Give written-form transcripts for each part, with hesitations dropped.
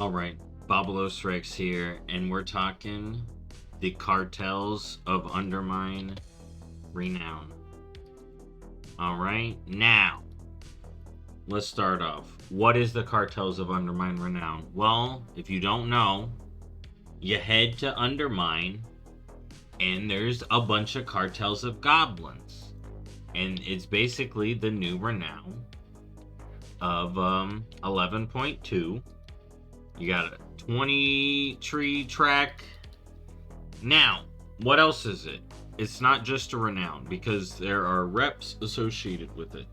Alright, BobalosRex here, and we're talking the Cartels of Undermine, Renown. Alright, now, let's start off. What is the Cartels of Undermine, Renown? Well, if you don't know, you head to Undermine, and there's a bunch of Cartels of Goblins. And it's basically the new Renown of 11.2. You got a 20 tree track. Now, what else is it? It's not just a Renown, because there are reps associated with it.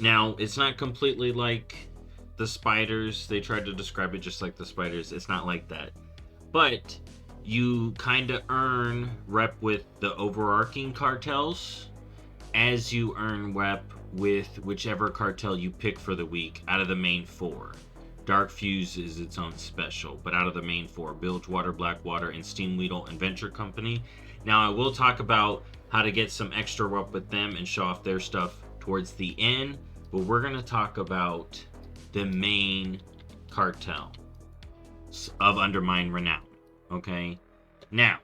Now, it's not completely like the spiders. They tried to describe it just like the spiders. It's not like that. But you kind of earn rep with the overarching cartels as you earn rep with whichever cartel you pick for the week out of the main four. Dark Fuse is its own special, but out of the main four, Bilgewater, Blackwater, and Steamweedle and Venture Company. Now, I will talk about how to get some extra rep with them and show off their stuff towards the end, but we're going to talk about the main cartel of Undermine Renown, okay? Now,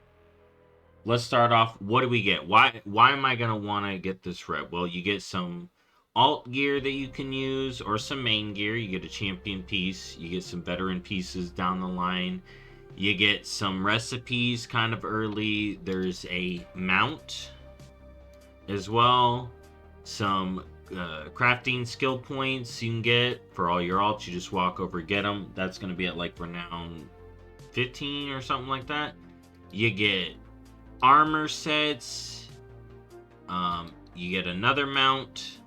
let's start off. What do we get? Why am I going to want to get this rep? Well, you get some alt gear that you can use, or some main gear. You get a champion piece, you get some veteran pieces down the line, you get some recipes kind of early. There's a mount as well, some crafting skill points you can get for all your alts. You just walk over, get them. That's going to be at like Renown 15 or something like that. You get armor sets, you get another mount.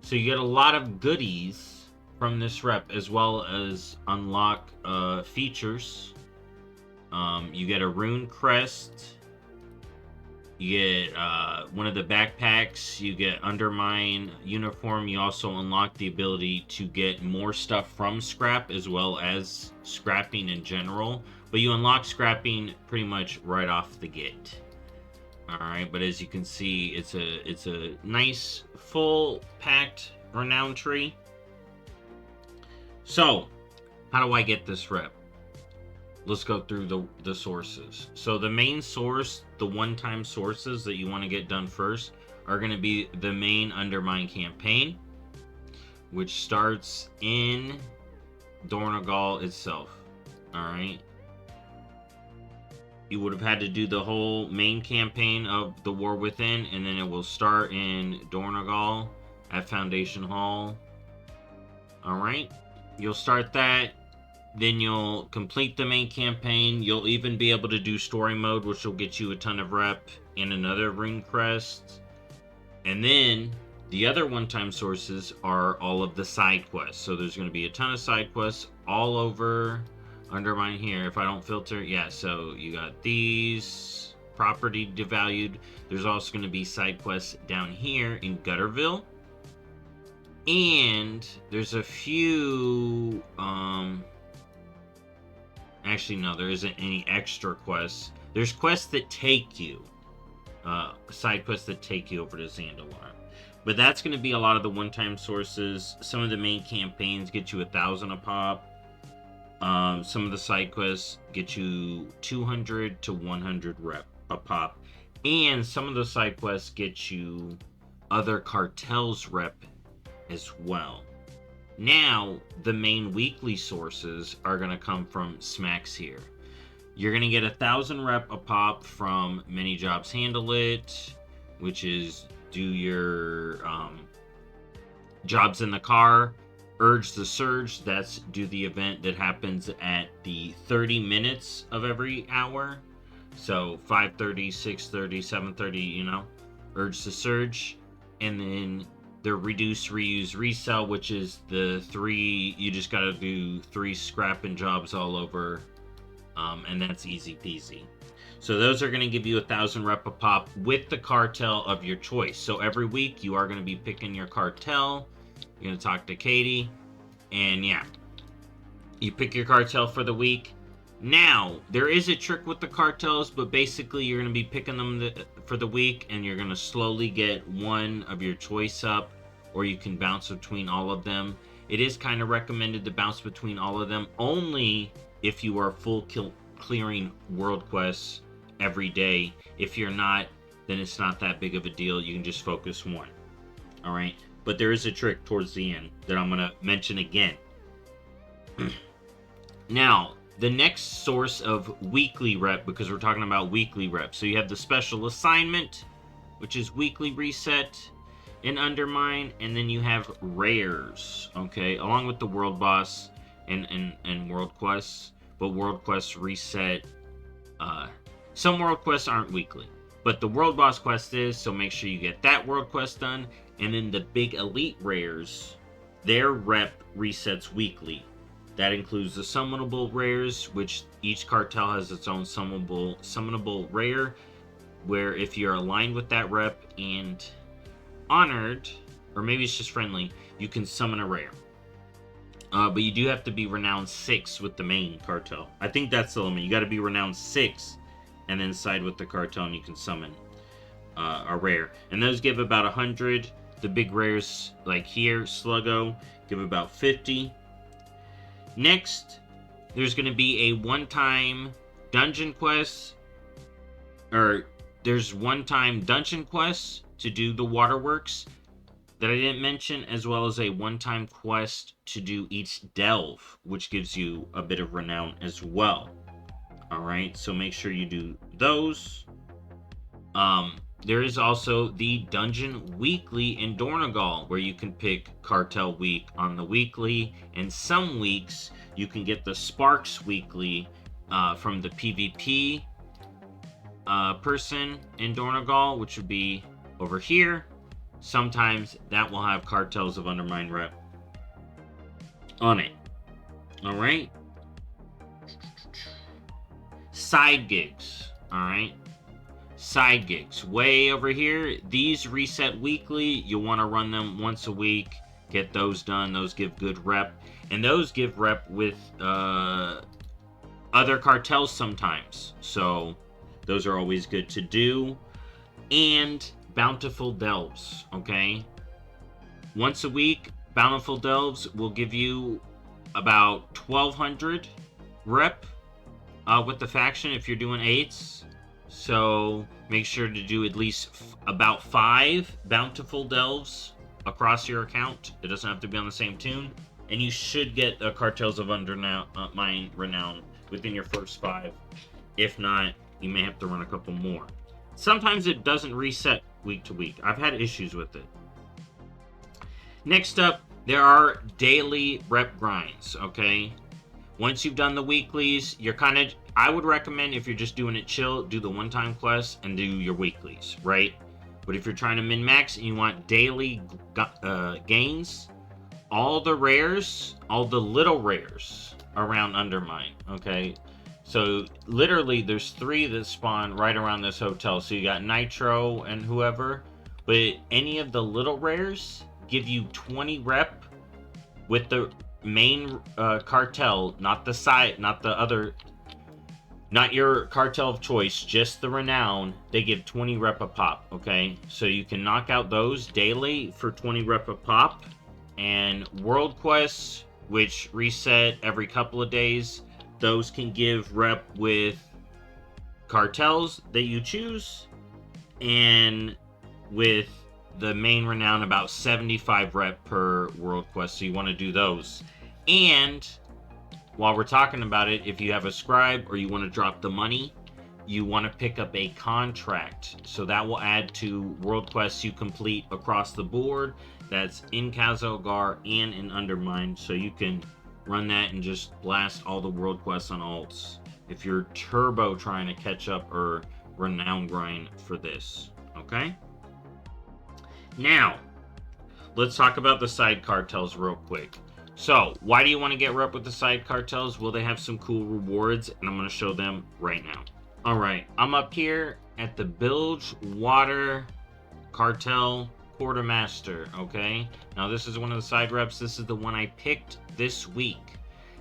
So you get a lot of goodies from this rep, as well as unlock features. You get a rune crest. You get one of the backpacks. You get Undermine uniform. You also unlock the ability to get more stuff from scrap, as well as scrapping in general. But you unlock scrapping pretty much right off the gate. Alright, but as you can see, it's a nice, full packed Renown tree. So, how do I get this rep? Let's go through the sources. So the main source, the one-time sources that you want to get done first, are going to be the main Undermine campaign, which starts in Dornogal itself. Alright. You would have had to do the whole main campaign of the War Within, and then it will start in Dornogal at Foundation Hall. Alright, you'll start that, then you'll complete the main campaign. You'll even be able to do story mode, which will get you a ton of rep and another rune crest. And then the other one-time sources are all of the side quests. So there's going to be a ton of side quests all over Undermine here. If I don't filter, yeah, so you got these, property devalued. There's also going to be side quests down here in Gutterville. And there's a few, actually no, there isn't any extra quests. There's quests that take you, side quests that take you over to Zandalar. But that's going to be a lot of the one-time sources. Some of the main campaigns get you 1,000 a pop. Some of the side quests get you 200 to 100 rep a pop. And some of the side quests get you other cartels rep as well. Now, the main weekly sources are going to come from Smacks here. You're going to get 1,000 rep a pop from Many Jobs Handle It, which is do your jobs in the car. Urge the Surge, that's do the event that happens at the 30 minutes of every hour. So 5:30, 6:30, 7:30, you know, Urge the Surge. And then the Reduce, Reuse, Resell, which is the 3, you just gotta do 3 scrapping jobs all over, and that's easy peasy. So those are gonna give you 1,000 rep a pop with the cartel of your choice. So every week you are gonna be picking your cartel. You're going to talk to Katie, and yeah, you pick your cartel for the week. Now, there is a trick with the cartels, but basically you're going to be picking them for the week, and you're going to slowly get one of your choice up, or you can bounce between all of them. It is kind of recommended to bounce between all of them, only if you are clearing world quests every day. If you're not, then it's not that big of a deal. You can just focus one. Alright? But there is a trick towards the end that I'm going to mention again. Now, the next source of weekly rep, because we're talking about weekly rep. So you have the special assignment, which is weekly reset in Undermine, and then you have rares, okay, along with the world boss and world quests. But world quests reset. Some world quests aren't weekly, but the world boss quest is, so make sure you get that world quest done. And then the big elite rares, their rep resets weekly. That includes the summonable rares, which each cartel has its own summonable rare, where if you're aligned with that rep and honored, or maybe it's just friendly, you can summon a rare. But you do have to be Renown 6 with the main cartel. I think that's the limit. You got to be Renown 6 and then side with the cartel and you can summon a rare. And those give about 100. The big rares, like here, Sluggo, give about 50. Next, there's going to be a one-time dungeon quest, or there's one-time dungeon quests to do the waterworks that I didn't mention, as well as a one-time quest to do each delve, which gives you a bit of renown as well. Alright, so make sure you do those. There is also the Dungeon Weekly in Dornegal, where you can pick Cartel Week on the weekly, and some weeks you can get the Sparks Weekly from the PvP person in Dornegal, which would be over here. Sometimes that will have Cartels of Undermine rep on it. Alright? Side gigs. Alright? Side gigs. Way over here. These reset weekly. You'll want to run them once a week. Get those done. Those give good rep. And those give rep with other cartels sometimes. So those are always good to do. And bountiful delves. Okay? Once a week, bountiful delves will give you about 1,200 rep with the faction if you're doing 8s. So make sure to do at least about 5 bountiful delves across your account. It doesn't have to be on the same tune. And you should get a Cartels of Undermine Renown within your first 5. If not, you may have to run a couple more. Sometimes it doesn't reset week to week. I've had issues with it. Next up, there are daily rep grinds, okay? Once you've done the weeklies, you're kind of... I would recommend, if you're just doing it chill, do the one-time quests and do your weeklies, right? But if you're trying to min-max and you want daily gains, all the rares, all the little rares around Undermine, okay? So, literally, there's 3 that spawn right around this hotel. So, you got Nitro and whoever. But any of the little rares give you 20 rep with the main cartel, not the side, not the other... Not your cartel of choice, just the Renown. They give 20 rep a pop, okay? So you can knock out those daily for 20 rep a pop. And world quests, which reset every couple of days, those can give rep with cartels that you choose. And with the main Renown, about 75 rep per world quest. So you want to do those. And... while we're talking about it, if you have a scribe or you want to drop the money, you want to pick up a contract. So that will add to world quests you complete across the board. That's in Khazalgar and in Undermine. So you can run that and just blast all the world quests on alts. If you're turbo trying to catch up or renown grind for this. Okay? Now, let's talk about the side cartels real quick. So, why do you want to get rep with the side cartels? Well, they have some cool rewards, and I'm going to show them right now. Alright, I'm up here at the Bilge Water Cartel Quartermaster, okay? Now, this is one of the side reps. This is the one I picked this week.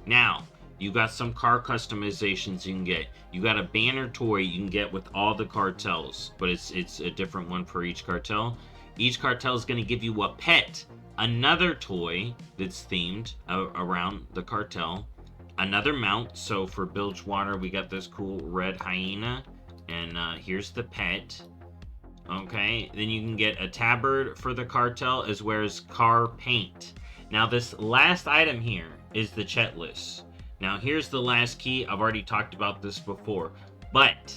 Now, you got some car customizations you can get. You got a banner toy you can get with all the cartels, but it's a different one for each cartel. Each cartel is going to give you a pet, another toy that's themed around the cartel, another mount. So for Bilgewater, we got this cool red hyena, and here's the pet. Okay, then you can get a tabard for the cartel as well as car paint. Now this last item here is the chet list. Now here's the last key. I've already talked about this before, but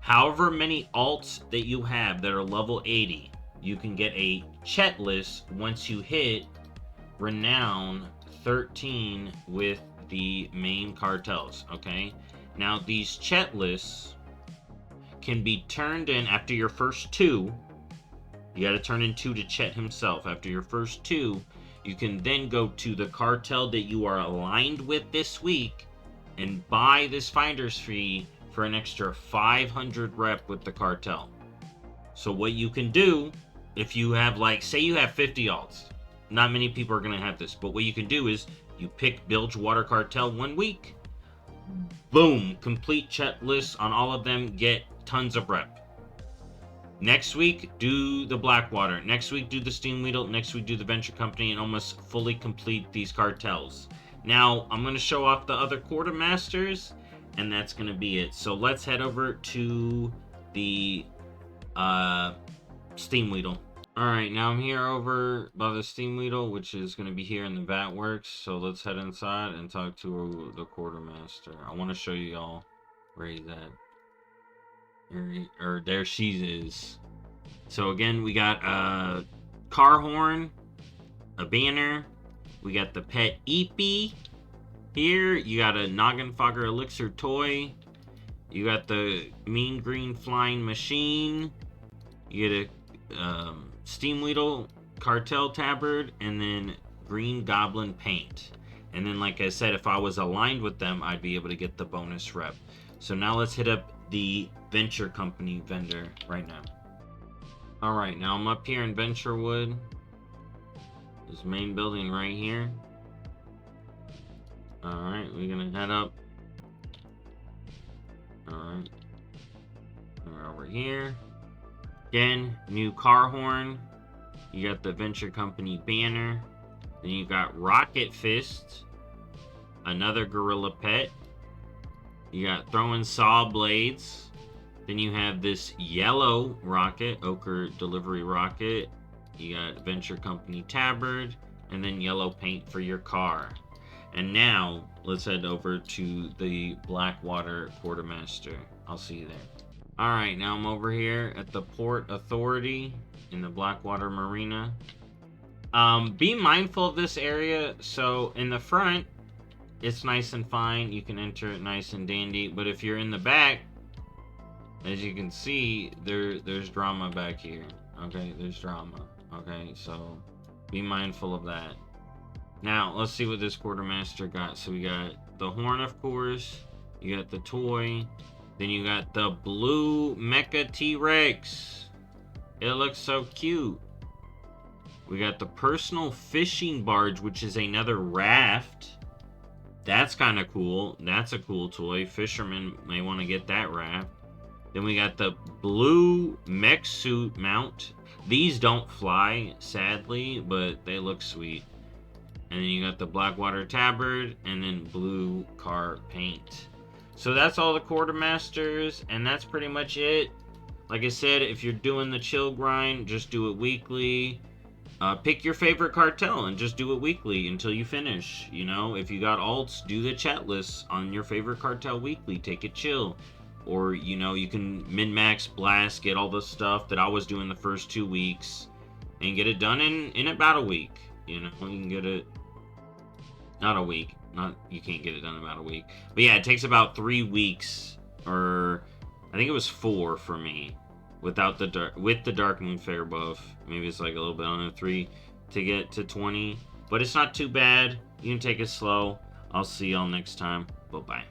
however many alts that you have that are level 80, you can get a chet list once you hit Renown 13 with the main cartels, okay? Now these chet lists can be turned in after your first 2. You got to turn in 2 to Chet himself. After your first 2, you can then go to the cartel that you are aligned with this week and buy this finder's fee for an extra 500 rep with the cartel. So what you can do, if you have, like, say you have 50 alts, not many people are going to have this, but what you can do is you pick Bilgewater Cartel 1 week, boom, complete Chet lists on all of them, get tons of rep. Next week, do the Blackwater. Next week, do the Steam Weedle. Next week, do the Venture Company, and almost fully complete these cartels. Now, I'm going to show off the other quartermasters, and that's going to be it. So let's head over to the Steam Weedle. Alright, now I'm here over by the Steam Weedle, which is going to be here in the Vat Works. So let's head inside and talk to the quartermaster. I want to show you all where he's at. Or there she is. So again, we got a car horn, a banner, we got the pet Eepy here, you got a Noggin Fogger Elixir toy, you got the mean green flying machine, you get a Steam Weedle cartel tabard, and then green goblin paint. And then, like I said, if I was aligned with them, I'd be able to get the bonus rep. So now let's hit up the Venture Company vendor right now. Alright, now I'm up here in Venturewood. This main building right here. Alright, we're gonna head up. Alright. We're over here. Again, new car horn. You got the Venture Company banner. Then you got Rocket Fist. Another gorilla pet. You got throwing saw blades. Then you have this yellow rocket, ochre delivery rocket. You got Venture Company tabard, and then yellow paint for your car. And now let's head over to the Blackwater Quartermaster. I'll see you there. Alright, now I'm over here at the Port Authority in the Blackwater Marina. Be mindful of this area. So in the front, it's nice and fine. You can enter it nice and dandy. But if you're in the back, as you can see, there's drama back here. Okay, there's drama. Okay, so be mindful of that. Now, let's see what this quartermaster got. So we got the horn, of course. You got the toy. Then you got the blue Mecha T-Rex. It looks so cute. We got the personal fishing barge, which is another raft. That's kind of cool. That's a cool toy. Fishermen may want to get that raft. Then we got the blue mech suit mount. These don't fly, sadly, but they look sweet. And then you got the Blackwater tabard, and then blue car paint. So that's all the quartermasters, and that's pretty much it. Like I said, if you're doing the chill grind, just do it weekly. Pick your favorite cartel and just do it weekly until you finish. You know, if you got alts, do the chat lists on your favorite cartel weekly. Take it chill. Or, you know, you can min-max, blast, get all the stuff that I was doing the first 2 weeks, and get it done in about a week. You know, you can get it, not a week, you can't get it done in about a week. But yeah, it takes about 3 weeks, or I think it was 4 for me, without with the Dark Moon Fair buff. Maybe it's like a little bit under 3 to get to 20, but it's not too bad. You can take it slow. I'll see y'all next time. Bye-bye.